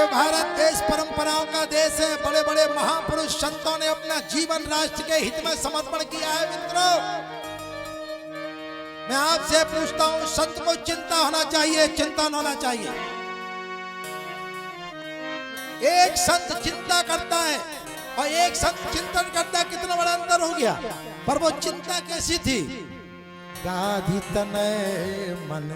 ये भारत देश परंपराओं का देश है। बड़े बड़े महापुरुष संतों ने अपना जीवन राष्ट्र के हित में समर्पण किया है। मित्रों, मैं आपसे पूछता हूं, संत को चिंता होना चाहिए, चिंतन होना चाहिए? एक संत चिंता करता है और एक संत चिंतन करता है, कितना बड़ा अंतर हो गया। पर वो चिंता कैसी थी? गाधी तनय मन,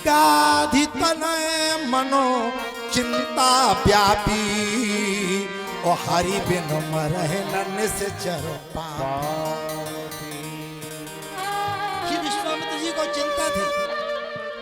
गाधी तनय मनो चिंता व्यापी, और हरि बिन मरह निश्चर पापी। श्री विश्वामित्र जी को चिंता थी,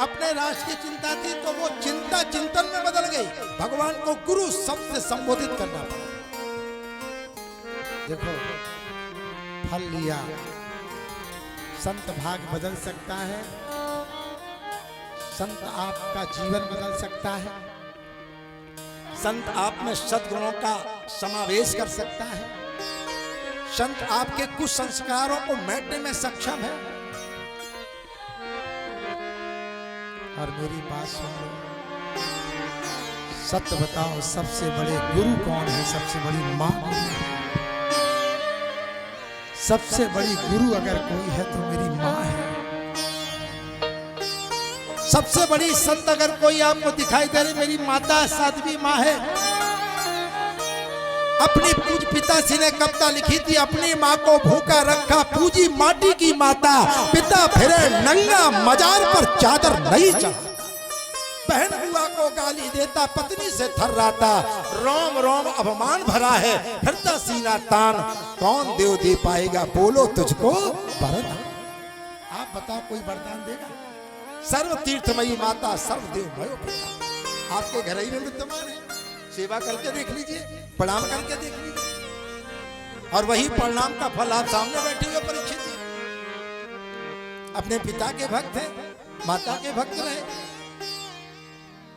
अपने राष्ट्र की चिंता थी, तो वो चिंता चिंतन में बदल गई। भगवान को गुरु शब्द से संबोधित करना पड़ा। देखो, फल लिया, संत भाग बदल सकता है, संत आपका जीवन बदल सकता है, संत आप में सद्गुणों का समावेश कर सकता है, संत आपके कुछ संस्कारों को मिटाने में सक्षम है। और मेरी बात सुन लो, सत्य बताओ, सबसे बड़े गुरु कौन है? सबसे बड़ी मां। सबसे बड़ी गुरु अगर कोई है तो मेरी मां है। सबसे बड़ी संत अगर कोई आपको दिखाई दे रही, मेरी माता साध्वी मां है। अपनी पूज पिताश्री ने कविता लिखी थी, अपनी मां को भूखा रखा पूजी माटी की माता, पिता फिरे नंगा मजार पर चादर नहीं चढ़ा। बहन बुआ को गाली देता, पत्नी से थर्राता, रोम रोम अपमान भरा है, फिरता सीना तान, कौन देव दे पाएगा, बोलो तुझको वरदान। आप बताओ, कोई वरदान देगा? सर्व तीर्थमयी माता, सर्व देवमय पिता आपके घर ही में विद्यमान है। सेवा करके देख लीजिए, प्रणाम करके देख लीजिए, और वही प्रणाम का फल आप सामने बैठे हुए परीक्षित जी अपने पिता के भक्त हैं, माता के भक्त रहे।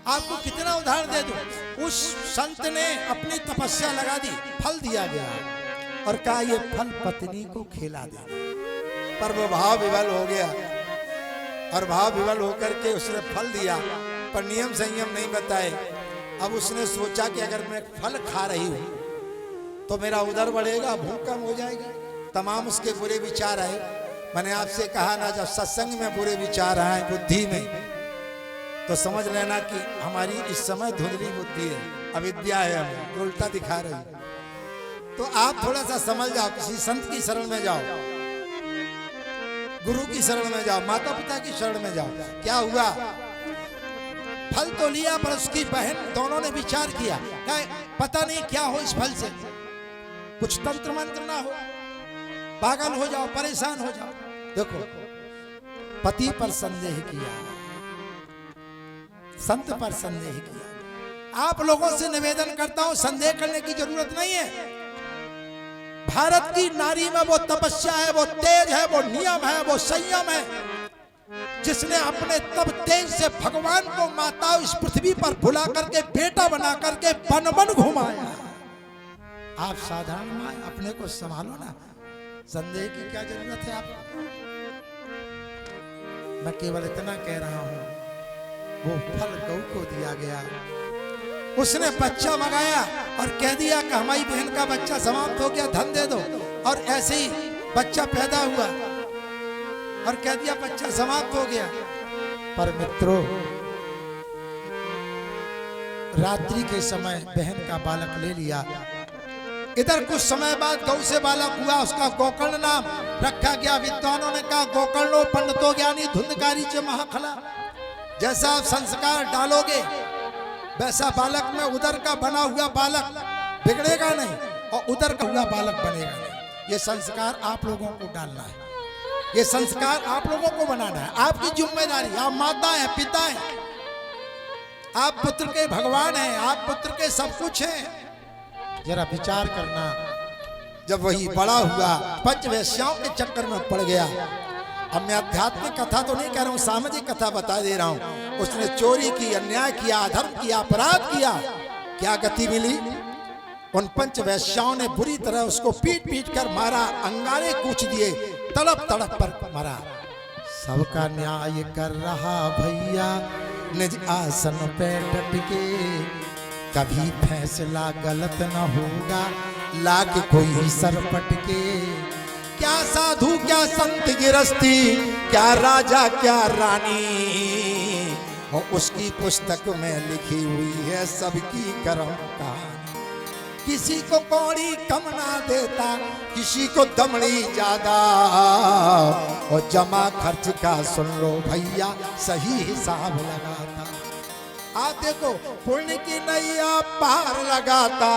आपको कितना उदाहरण दे दूं, उस संत ने अपनी तपस्या लगा दी, फल दिया गया, और कहा ये फल पत्नी को खिला दे। पर वो भाव विवल हो गया, और भाव विवल होकर के उसने फल दिया, पर नियम संयम नहीं बताए। अब उसने सोचा कि अगर मैं फल खा रही हूं तो मेरा उदर बढ़ेगा, भूख कम हो जाएगी। तमाम उसके बुरे विचार आए। मैंने आपसे कहा ना, जब सत्संग में बुरे विचार आए बुद्धि में, तो समझ लेना कि हमारी इस समय धुंधली बुद्धि है, अविद्या है, हमें उल्टा दिखा रही है। तो आप थोड़ा सा समझ जाओ, किसी संत की शरण में जाओ, गुरु की शरण में जाओ, माता पिता की शरण में जाओ। क्या हुआ? फल तो लिया, पर उसकी बहन, दोनों ने विचार किया, पता नहीं क्या हो इस फल से, कुछ तंत्र मंत्र ना हो, पागल हो जाओ, परेशान हो जाओ। देखो, पति पर संदेह किया, संत पर संदेह किया। आप लोगों से निवेदन करता हूं, संदेह करने की जरूरत नहीं है। भारत की नारी में वो तपस्या है, वो तेज है, वो नियम है, वो संयम है, जिसने अपने तब तेज से भगवान को माता इस पृथ्वी पर भुला करके बेटा बना करके बन बन घुमाया। आप साधारण मां, अपने को संभालो ना, संदेह की क्या जरूरत है आपको? मैं केवल इतना कह रहा हूं, वो फल गौ को दिया गया। उसने बच्चा मंगाया और कह दिया कि हमारी बहन का बच्चा समाप्त हो गया, धन दे दो, और ऐसे ही बच्चा पैदा हुआ और कह दिया बच्चा समाप्त हो गया। पर मित्रों, रात्रि के समय बहन का बालक ले लिया। इधर कुछ समय बाद गौ से बालक हुआ, उसका गोकर्ण नाम रखा गया। विद्वानों ने कहा गोकर्णो पंडितो ज्ञानी धुंधकारी च महाखला। जैसा आप संस्कार डालोगे वैसा बालक में उदर का बना हुआ बालक बिगड़ेगा नहीं, और उदर का हुआ बालक बनेगा नहीं। ये संस्कार आप लोगों को डालना है, ये संस्कार आप लोगों को बनाना है, आपकी जिम्मेदारी। आप माता हैं, पिता हैं, आप पुत्र के भगवान हैं, आप पुत्र के सब कुछ हैं। जरा विचार करना, जब वही बड़ा हुआ, पंचवैश्याओं के चक्कर में पड़ गया। अब मैं आध्यात्मिक कथा तो नहीं कह रहा हूं, सामाजिक कथा बता दे रहा हूं। उसने चोरी की, अन्याय किया, अधर्म किया, अपराध किया। क्या गति मिली? उन पंचवैश्याओं ने बुरी तरह उसको पीट पीट कर मारा, अंगारे कूच दिए, तड़प तड़प पर मरा। सबका न्याय कर रहा भैया, निज आसन पे डट के, कभी फैसला गलत न होगा, लाख कोई सर पटके। क्या साधु क्या संत गिरस्ती, क्या राजा क्या रानी, और उसकी पुस्तक में लिखी हुई है सबकी कर्म कहानी। किसी को कौड़ी कम ना देता, किसी को दमड़ी ज्यादा, और जमा खर्च का सुन लो भैया सही हिसाब लगाता। आप देखो पुण्य की नैया पार लगाता,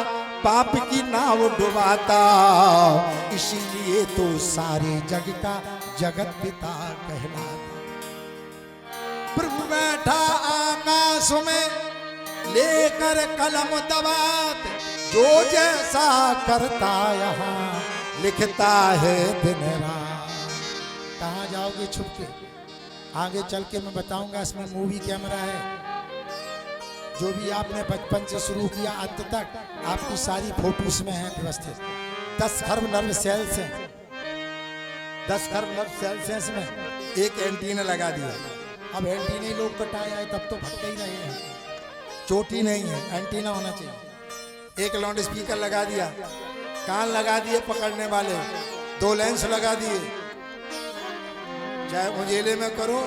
पाप की नाव डुबाता, इसीलिए तो सारे जग का जगत पिता कहलाता। प्रभु बैठा आकाश में लेकर कलम दबात, जो जैसा करता यहाँ लिखता है दिन रात। कहाँ जाओगे छुप के? आगे चल के मैं बताऊंगा। इसमें मूवी कैमरा है, जो भी आपने बचपन से शुरू किया अंत तक आपकी सारी फोटोज में है व्यवस्थित। 10 खरब नर्व सेल्स हैं, 10 खरब नर्व सेल्स हैं इसमें। एक एंटीना लगा दिया, अब एंटीना ही लोग कटाए आए तब तो भटके ही नहीं है, चोटी नहीं है, एंटीना होना चाहिए। एक लाउड स्पीकर लगा दिया, कान लगा दिए पकड़ने वाले, 2 लेंस लगा दिए। चाहे उजेले में करो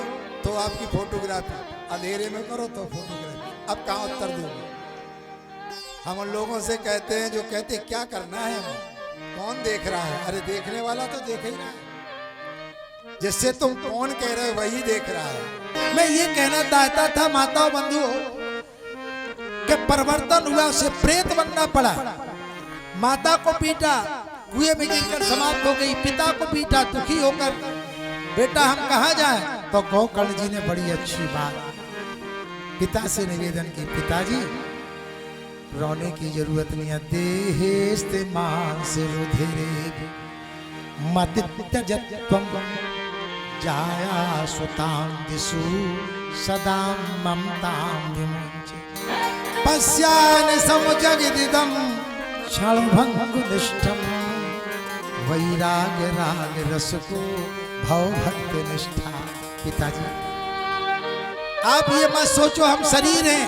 तो आपकी फोटोग्राफी, अंधेरे में करो तो फोटोग्राफी। अब कहाँ उत्तर दूंगे? हम उन लोगों से कहते हैं जो कहते क्या करना है हमें, कौन देख रहा है? अरे देखने वाला तो देख ही रहा है, जिससे तुम कौन कह रहे हो वही देख रहा है। मैं ये कहना चाहता था माताओं बंधुओं कि परिवर्तन हुआ, उसे प्रेत बनना पड़ा। माता को पीटा, कुएं में गिरकर समाप्त हो गई। पिता को पीटा, दुखी होकर बेटा हम कहाँ जाएं? तो गोकर्ण जी ने बड़ी अच्छी बात पिता से निवेदन की, पिताजी रोने की जरूरत नहीं है। देहेस्ते मांस रुधिरे मत त्यजत्वं जाया सुतां दिशु सदा ममतां विमुञ्चे। पश्यानि समजगदिदं क्षणभङ्गुनिष्ठं वैराग्य राग रस को भव भक्ति निष्ठा। पिताजी आप ये मत सोचो हम शरीर हैं,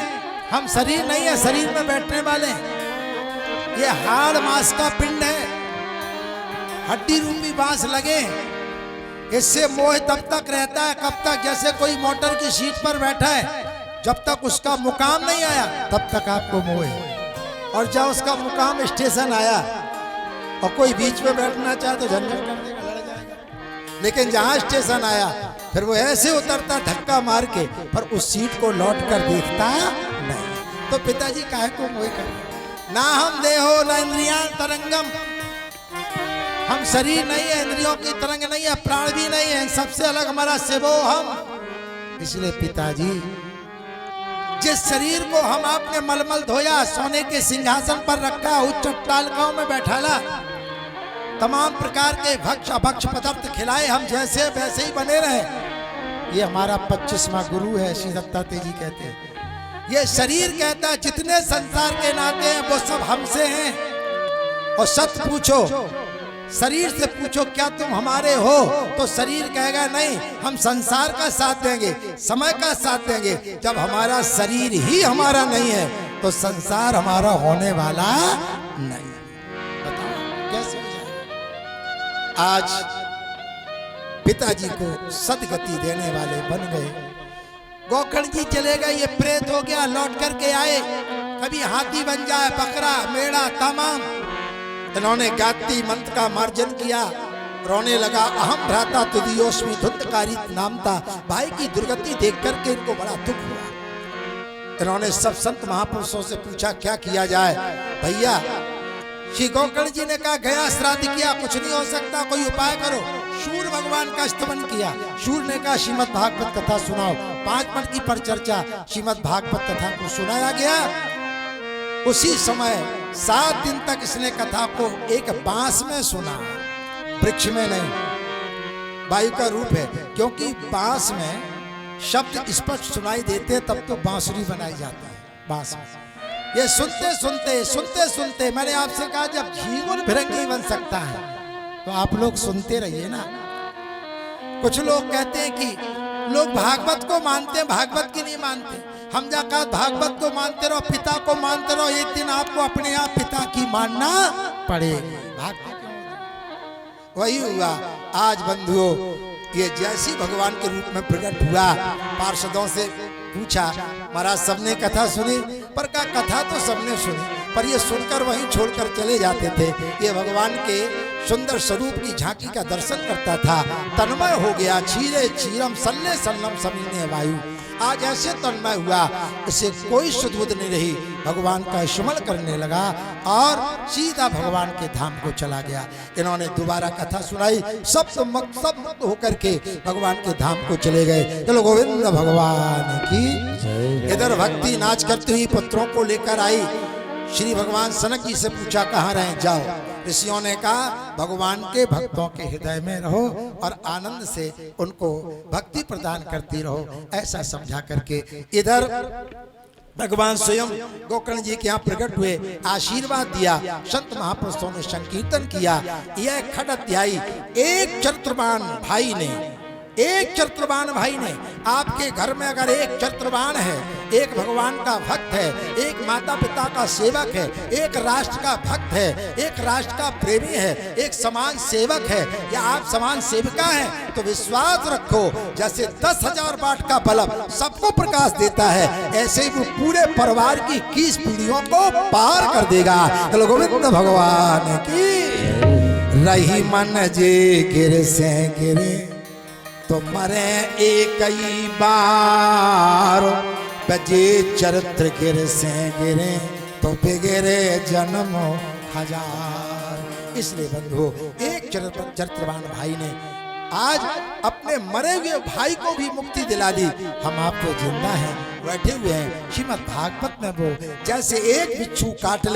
हम शरीर नहीं है, शरीर में बैठने वाले हैं। ये हाड़ मांस का पिंड है, हड्डी रूपी बांस लगे, इससे मोह तब तक रहता है कब तक, जैसे कोई मोटर की सीट पर बैठा है, जब तक उसका मुकाम नहीं आया तब तक आपको मोह है। और जब उसका मुकाम स्टेशन आया और कोई बीच में बैठना चाहे तो झंझट कर देगा, लड़ जाएगा। लेकिन जहां स्टेशन आया फिर वो ऐसे उतरता धक्का मार के, पर उस सीट को लौट कर देखता नहीं। तो पिताजी काहे को मोह कर, ना हम देहो ना इंद्रियां तरंगम, हम शरीर नहीं है, इंद्रियों की तरंग नहीं है, प्राण भी नहीं है, सबसे अलग हमारा शिवो हम। इसलिए पिताजी जिस शरीर को हम आपने मलमल धोया, सोने के सिंहासन पर रखा, उच्च अट्टालिकाओं में बैठाला, तमाम प्रकार के भक्ष अभक्ष पदार्थ खिलाए, हम जैसे वैसे ही बने रहे। ये हमारा 25वां गुरु है, श्री दत्तात्रेय जी कहते हैं। ये शरीर कहता है जितने संसार के नाते हैं वो सब हमसे हैं। और सच पूछो, शरीर से पूछो क्या तुम हमारे हो, तो शरीर कहेगा नहीं, हम संसार का साथ देंगे, समय का साथ देंगे। जब हमारा शरीर ही हमारा नहीं है तो संसार हमारा होने वाला नहीं। बताओ कैसे हो जाए? आज पिताजी को सदगति देने वाले बन गए। गोकर्ण जी चले गए, ये प्रेत हो गया, लौट करके आए, कभी हाथी बन जाए, बकरा मेढ़ा तमाम। इन्होंने गायत्री मंत्र का मार्जन किया, रोने लगा। अहम भ्राता तुदियोस्मि धुंधकारी नाम था। भाई की दुर्गति देख करके इनको बड़ा दुख हुआ। इन्होंने सब संत महापुरुषों से पूछा क्या किया जाए। भैया श्री गोकर्ण जी ने कहा गया श्राद्ध किया, कुछ नहीं हो सकता, कोई उपाय करो। शूर भगवान का स्तमन किया। शूर ने कहा श्रीमद् भागवत कथा सुनाओ। 5 मिनट की परिचर्चा श्रीमद् भागवत कथा को सुनाया गया। उसी समय 7 दिन तक इसने कथा को एक बांस में सुना, वृक्ष में नहीं। वायु का रूप है, क्योंकि बांस में शब्द स्पष्ट सुनाई देते तब तो बांसुरी बनाई जाता है बांस में। ये सुनते सुनते सुनते सुनते मैंने आपसे कहा जब जीवन भिरंगी बन सकता है तो आप लोग सुनते रहिए ना। कुछ लोग कहते हैं कि लोग भागवत को मानते हैं, भागवत की नहीं मानते। हम जाकर भागवत को मानते रहो, पिता को मानते रहो, एक दिन आपको अपने आप पिता की मानना पड़ेगी। वही हुआ आज बंधुओं, ये जैसी भगवान के रूप में प्रकट हुआ, पार्षदों से पूछा, महाराज सबने कथा सुनी, पर का कथा तो सबने सुनी, पर ये सुनकर वहीं छोड़कर चले जाते थे। ये भगवान के सुंदर स्वरूप की झांकी का दर्शन करता था, तन्मय हो गया। क्षीरे क्षीरम सल्ले सल्लम समीने वायु, आज ऐसे तन्मय हुआ, इसे कोई सुध नहीं रही, भगवान का स्मरण करने लगा और सीधा भगवान के धाम को चला गया। इन्होंने दोबारा कथा सुनाई, सब मुक्त होकर के भगवान के धाम को चले गए। चलो गोविंद भगवान की। इधर भक्ति नाच करती हुई पुत्रों को लेकर आई। श्री भगवान सनक जी से पूछा, कहाँ रहे? जाओ। ऋषियों ने कहा, भगवान के भक्तों के हृदय में रहो और आनंद से उनको भक्ति प्रदान करती रहो, ऐसा समझा करके इधर भगवान स्वयं गोकर्ण जी के यहाँ प्रकट हुए, आशीर्वाद दिया। संत महापुरुषों ने संकीर्तन किया। यह खड अध्यायी एक चरित्रवान भाई ने आपके घर में अगर एक चरित्रवान है, एक भगवान का भक्त है, एक माता पिता का सेवक है, एक राष्ट्र का भक्त है, एक राष्ट्र का प्रेमी है, एक समाज सेवक है, या आप समाज सेविका हैं, तो विश्वास रखो जैसे 10,000 वाट का बल्ब सबको प्रकाश देता है, ऐसे ही वो पूरे परिवार की 21 पीढ़ियों को पार कर देगा। चलो गोविंद भगवान की। रही मन जे गिर से गिरे तो मरे एक ही बार, बजे चरित्र गिर से गिरे तो बिगड़े जन्म हजार। इसलिए बंधुओं, एक चरित्रवान भाई ने आज अपने मरे हुए भाई को भी मुक्ति दिला दी। हम आपको जिंदा हैं, बैठे हुए हैं। श्रीमद् भागवत में वो जैसे एक बिच्छू काट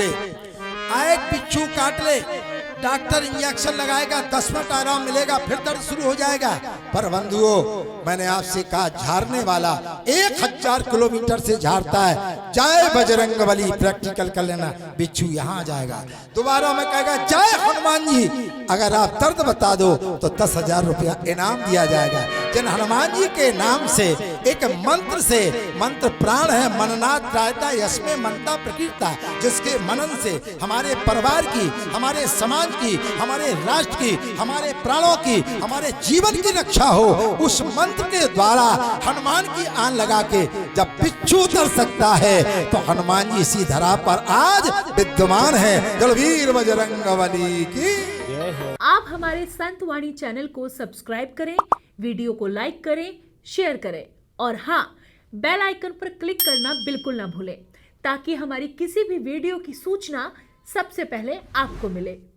ले, डॉक्टर इंजेक्शन लगाएगा, 10 मिनट आराम मिलेगा, फिर दर्द शुरू हो जाएगा। पर बंधुओं, मैंने आपसे कहा, झाड़ने वाला 1000 किलोमीटर से झाड़ता है। जय बजरंगबली, प्रैक्टिकल कर लेना, बिच्छू यहाँ आ जाएगा। दोबारा मैं कहेगा जय हनुमान जी, अगर आप दर्द बता दो तो 10,000 रुपया इनाम दिया जाएगा। जिन हनुमान जी के नाम से, एक मंत्र से, मंत्र प्राण है, मननाथ त्रायता यस्मे मनता प्रकीर्ता, जिसके मनन से हमारे परिवार की, हमारे समाज की, हमारे राष्ट्र की, हमारे प्राणों की, हमारे जीवन की रक्षा हो, उस मंत्र के द्वारा हनुमान की आन लगा के जब बिच्छू उतर सकता है, तो हनुमान जी इसी धरा पर आज विद्यमान है। जलवीर बजरंगबली की। आप हमारे संत वाणी चैनल को सब्सक्राइब करें, वीडियो को लाइक करें, शेयर करें और हाँ, बेल आइकन पर क्लिक करना बिल्कुल ना भूलें, ताकि हमारी किसी भी वीडियो की सूचना सबसे पहले आपको मिले।